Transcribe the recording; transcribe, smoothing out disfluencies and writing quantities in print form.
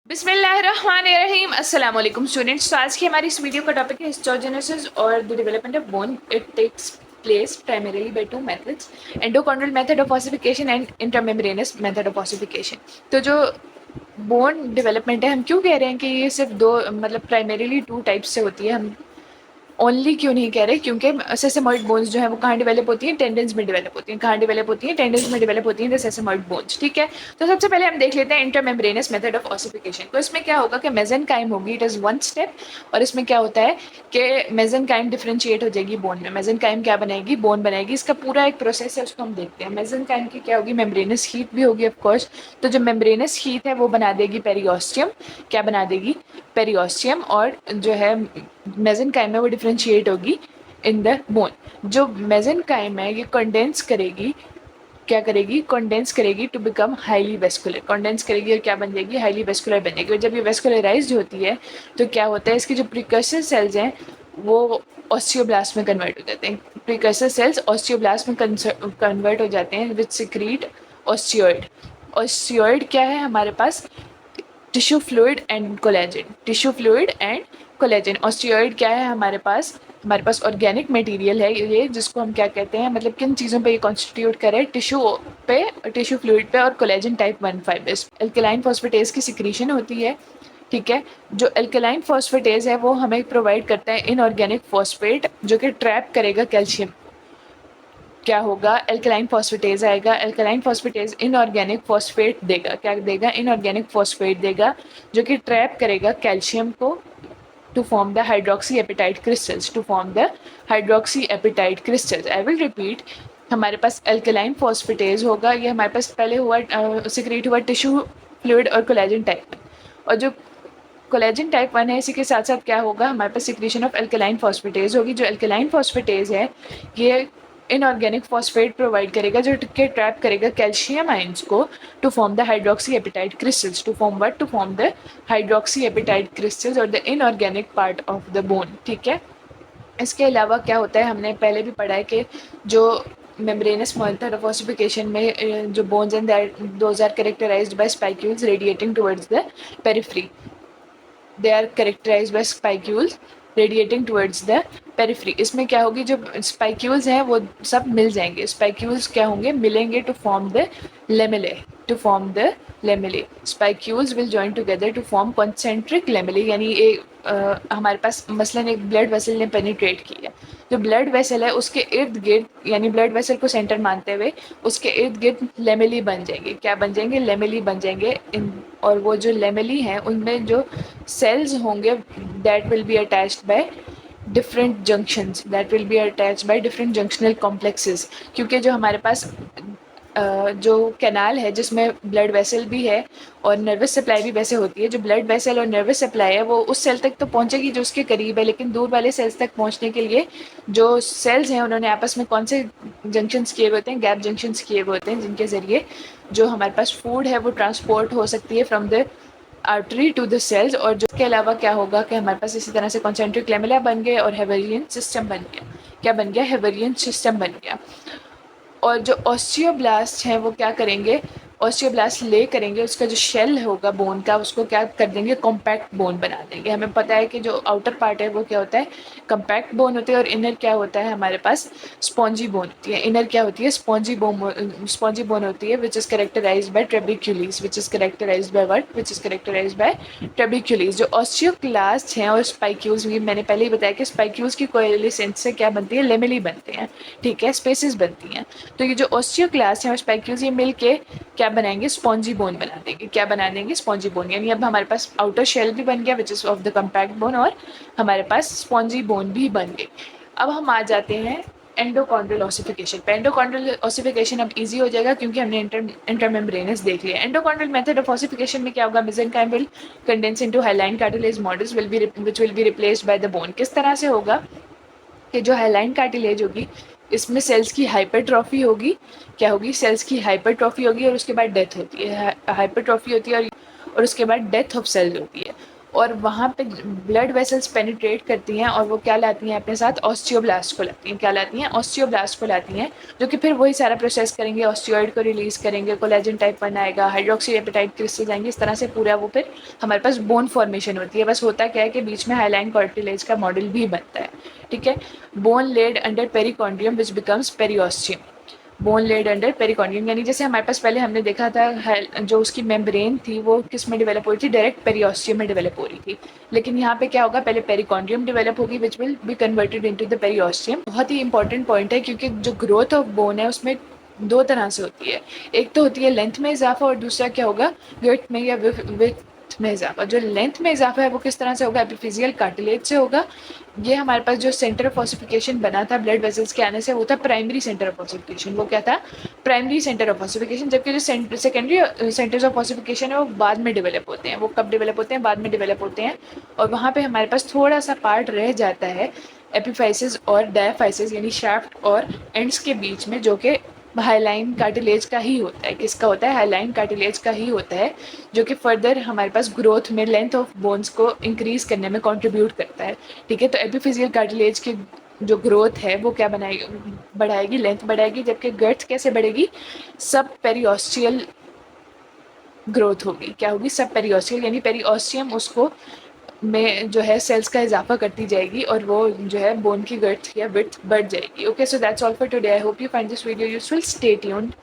बिस्मिल्लाहिर्रहमानिर्रहीम अस्सलाम वालेकुम स्टूडेंट्स। तो आज की हमारी इस वीडियो का टॉपिक है हिस्टोजेनेसिस और the development of bone. It takes place primarily by two methods, endochondral method of ossification and intramembranous method of ossification. तो जो बोन डेवलपमेंट है, हम क्यों कह रहे हैं कि ये सिर्फ दो मतलब प्राइमरीली टू टाइप्स से होती है। हम ओनली क्यों नहीं कह रहे, क्योंकि सेसेमॉइड बोन्स जो है वो कहाँ डेवलप होती हैं, टेंडन्स में डेवलप होती हैं। कहाँ डेवलप होती हैं, टेंडन्स में डेवलप होती हैं द सेसेमॉइड बोन्स। ठीक है, तो सबसे पहले हम देख लेते हैं इंटरमेम्ब्रेनस मेथड ऑफ ऑसिफिकेशन। तो इसमें क्या होगा कि मेसेनकाइम होगी, इट इज़ वन स्टेप। और इसमें क्या होता है कि मेसेनकाइम डिफरेंशिएट हो जाएगी बोन में। मेसेनकाइम क्या बनाएगी, बोन बनाएगी। इसका पूरा एक प्रोसेस है, उसको हम देखते हैं। मेसेनकाइम की क्या होगी, मेम्ब्रेनस हीट भी होगी ऑफकोर्स। तो जो मेम्ब्रेनस हीट है वो बना देगी पेरियोस्टियम। क्या बना देगी, पेरियोस्टियम। और जो है मेसेनकाइम है वो डिफरेंशिएट होगी इन द बोन। जो मेसेनकाइम है ये कंडेंस करेगी, क्या करेगी, कंडेंस करेगी to become highly vascular. Condense करेगी और क्या बन जाएगी, हाईली वेस्कुलर बन जाएगी। और जब ये वेस्कुलराइज्ड होती है तो क्या होता है, इसकी जो प्रिकर्सर सेल्स हैं वो ऑस्टियोब्लास्ट में कन्वर्ट हो जाते हैं। प्रिकर्सर सेल्स ऑस्टियोब्लास्ट में कन्वर्ट हो जाते हैं विच सिक्रीट ऑस्टियोइड। ऑस्टियोइड क्या है हमारे पास, tissue fluid and collagen. Tissue fluid and collagen. Osteoid क्या है हमारे पास, हमारे पास ऑर्गेनिक मटेरियल है ये, जिसको हम क्या कहते हैं, मतलब किन चीज़ों पे ये कॉन्स्टिट्यूट करे, टिश्यू पे, टिश्यू फ्लूइड पे और collagen type 1 fibres. Alkaline phosphatase की सिक्रीशन होती है। ठीक है, जो एल्कलाइन फॉस्फेटेज है वो हमें प्रोवाइड करता है इनऑर्गेनिक फॉस्फेट, जो कि ट्रैप करेगा कैल्शियम। क्या होगा, एल्कलाइन फॉस्फेटेज आएगा। एल्कलाइन फॉस्फेटेज इनऑर्गेनिक फॉस्फेट देगा। क्या देगा, इनऑर्गेनिक फॉस्फेट देगा, जो कि ट्रैप करेगा कैल्शियम को to form the hydroxyapatite crystals, to form the hydroxyapatite crystals. I will repeat, हमारे पास एल्कलाइन फॉस्फेटेज होगा, ये हमारे पास पहले हुआ सिक्रेट हुआ टिश्यू फ्लूइड और कोलेजन टाइप। और जो कोलेजन टाइप 1 है इसी के साथ साथ क्या होगा, हमारे पास सिक्रीशन ऑफ एल्कलाइन फॉस्फेटेज होगी। जो एल्कलाइन फॉस्फेटेज है ये इनऑर्गेनिक फॉस्फेट प्रोवाइड करेगा, जो के ट्रैप करेगा कैल्शियम आइंस को to form the hydroxyapatite crystals. To form what, to form the hydroxyapatite crystals और the inorganic part of the bone. ठीक है, इसके अलावा क्या होता है, हमने पहले भी पढ़ा है कि जो मेम्ब्रेनस मेथड ऑफ ऑसिफिकेशन में जो bones and those are characterised by spicules radiating towards the periphery. They are characterised by spicules radiating towards the periphery. इसमें क्या होगी, जो स्पाइक्यूल्स हैं वो सब मिल जाएंगे। स्पाइक्यूल्स क्या होंगे, मिलेंगे to form the lamellae. To form the lamellae, spicules will join together to form concentric lamellae. यानी एक हमारे पास मसलन एक ब्लड वेसल ने पेनिट्रेट किया, जो ब्लड वेसल है उसके इर्द गिर्द, यानी ब्लड वेसल को सेंटर मानते हुए उसके इर्द गिर्द लेमेली बन जाएंगे। क्या बन जाएंगे, लेमेली बन जाएंगे। और वो जो लेमेली हैं उनमें जो cells होंगे that will be attached by different junctions, that will be attached by different junctional complexes। क्योंकि जो हमारे पास जो कैनाल है जिसमें ब्लड वेसल भी है और नर्वस सप्लाई भी वैसे होती है। जो ब्लड वेसल और नर्वस सप्लाई है वो उस सेल तक तो पहुंचेगी जो उसके करीब है, लेकिन दूर वाले सेल्स तक पहुंचने के लिए जो सेल्स हैं उन्होंने आपस में कौन से जंक्शंस किए हुए होते हैं, गैप जंक्शंस किए हुए होते हैं, जिनके ज़रिए जो हमारे पास फूड है वो ट्रांसपोर्ट हो सकती है from the artery to the cells. और जो के अलावा क्या होगा कि हमारे पास इसी तरह से कॉन्सेंट्रिक लेमेला बन गए और हेवेरियन सिस्टम बन गया। क्या बन गया, हेवेरियन सिस्टम बन गया। और जो ऑस्टियोब्लास्ट हैं वो क्या करेंगे, ऑस्टियोब्लास्ट ले करेंगे, उसका जो शेल होगा बोन का उसको क्या कर देंगे, कॉम्पैक्ट बोन बना देंगे। हमें पता है कि जो आउटर पार्ट है वो क्या होता है, कॉम्पैक्ट बोन होती है, और इनर क्या होता है हमारे पास, स्पॉन्जी बोन होती है। इनर क्या होती है, स्पॉन्जी बोन होती है which is characterized by trabeculae. Which is characterized by what, which is characterized by trabeculae. जो ऑस्टियोक्लास्ट हैं और स्पाइक्यूल्स, भी मैंने पहले ही बताया कि स्पाइक्यूल्स की कोएलिसेंस से क्या बनती है, लेमेली बनते हैं। ठीक है, स्पेसिस बनती हैं। तो ये जो ऑस्टियोक्लास्ट हैं और स्पाइक्यूल्स ये मिल के क्या बनाएंगे, स्पॉन्जी बोन बना देंगे। क्या बना देंगे, स्पॉन्जी बोन। यानी अब हमारे पास आउटर शेल भी बन गया which is of the compact bone, और हमारे पास स्पॉन्जी बोन भी बन गई। अब हम आ जाते हैं एंडोकॉन्ड्रल ऑसिफिकेशन पे। एंडोकॉन्ड्रल ऑसिफिकेशन अब इजी हो जाएगा क्योंकि हमने इंटरमेम्ब्रेनस देख लिया। एंडोकॉन्ड्रल मेथड ऑफ ऑसिफिकेशन में क्या होगा, mesenchyme will condense into hyaline cartilage models which will be replaced by the bone. किस तरह से होगा कि जो हाइलाइन कार्टिलेज होगी इसमें सेल्स की हाइपरट्रॉफी होगी। क्या होगी, सेल्स की हाइपरट्रॉफी होगी और उसके बाद डेथ होती है। हाइपरट्रॉफी होती है और उसके बाद डेथ ऑफ सेल्स होती है। और वहाँ पे ब्लड वेसल्स पेनिट्रेट करती हैं और वो क्या लाती हैं अपने साथ, ऑस्टियोब्लास्ट को लाती हैं। क्या लाती हैं? ऑस्टियोब्लास्ट को लाती हैं, जो कि फिर वही सारा प्रोसेस करेंगे, ऑस्टियोइड को रिलीज़ करेंगे, कोलेजन टाइप 1 आएगा, हाइड्रोक्सी एपेटाइट क्रिस्टल्स आएंगे, इस तरह से पूरा वो फिर हमारे पास बोन फॉर्मेशन होती है। बस होता क्या है कि बीच में हाईलाइन कार्टिलेज का मॉडल भी बनता है, ठीक है। Bone laid under perichondrium which becomes periosteum. Bone laid under perichondrium, यानी जैसे हमारे पास पहले हमने देखा था जो उसकी मेम्ब्रेन थी वो किस में डेवलप हो रही थी, डायरेक्ट पेरियोस्टियम में डेवलप हो रही थी। लेकिन यहाँ पे क्या होगा, पहले पेरिकॉन्ड्रियम डेवलप होगी विच will be converted into the periosteum. बहुत ही इंपॉर्टेंट पॉइंट है, क्योंकि जो ग्रोथ ऑफ बोन है उसमें दो तरह से होती है। एक तो होती है लेंथ में इजाफा, और दूसरा क्या होगा, विड्थ में या विड्थ में इजाफा। जो लेंथ में इजाफा है वो किस तरह से होगा, एपिफिजियल कार्टिलेज से होगा। ये हमारे पास जो सेंटर ऑफ ऑसिफिकेशन बना था ब्लड वेसल्स के आने से, वो था प्राइमरी सेंटर ऑफ ऑसिफिकेशन। वो क्या था? Primary centre of ossification. जबकि जो सेकेंडरी सेंटर्स ऑफ ऑसिफिकेशन है वो बाद में डेवलप होते हैं। वो कब डेवलप होते हैं? बाद में डेवलप होते हैं। और वहाँ पे हमारे पास थोड़ा सा पार्ट रह जाता है एपिफाइसिस और डायफाइसिस, यानी शाफ्ट और एंड्स के बीच में, जो कि हाईलाइन कार्टिलेज का ही होता है। किसका होता है? हाईलाइन कार्टिलेज का ही होता है, जो कि फर्दर हमारे पास ग्रोथ में, लेंथ ऑफ बोन्स को इंक्रीज करने में कंट्रीब्यूट करता है, ठीक है। तो एपिफिजियल कार्टिलेज की जो ग्रोथ है वो क्या बनाएगी, बढ़ाएगी, लेंथ बढ़ाएगी। जबकि गर्थ कैसे बढ़ेगी? सब पेरियोस्टियल ग्रोथ होगी। क्या होगी? सब पेरियोस्टियल, यानी पेरियोस्टियम उसको में जो है सेल्स का इजाफा करती जाएगी और वो जो है बोन की गर्थ या विड्थ बढ़ जाएगी। Okay, so that's all for today. I hope you find this video useful. Stay tuned.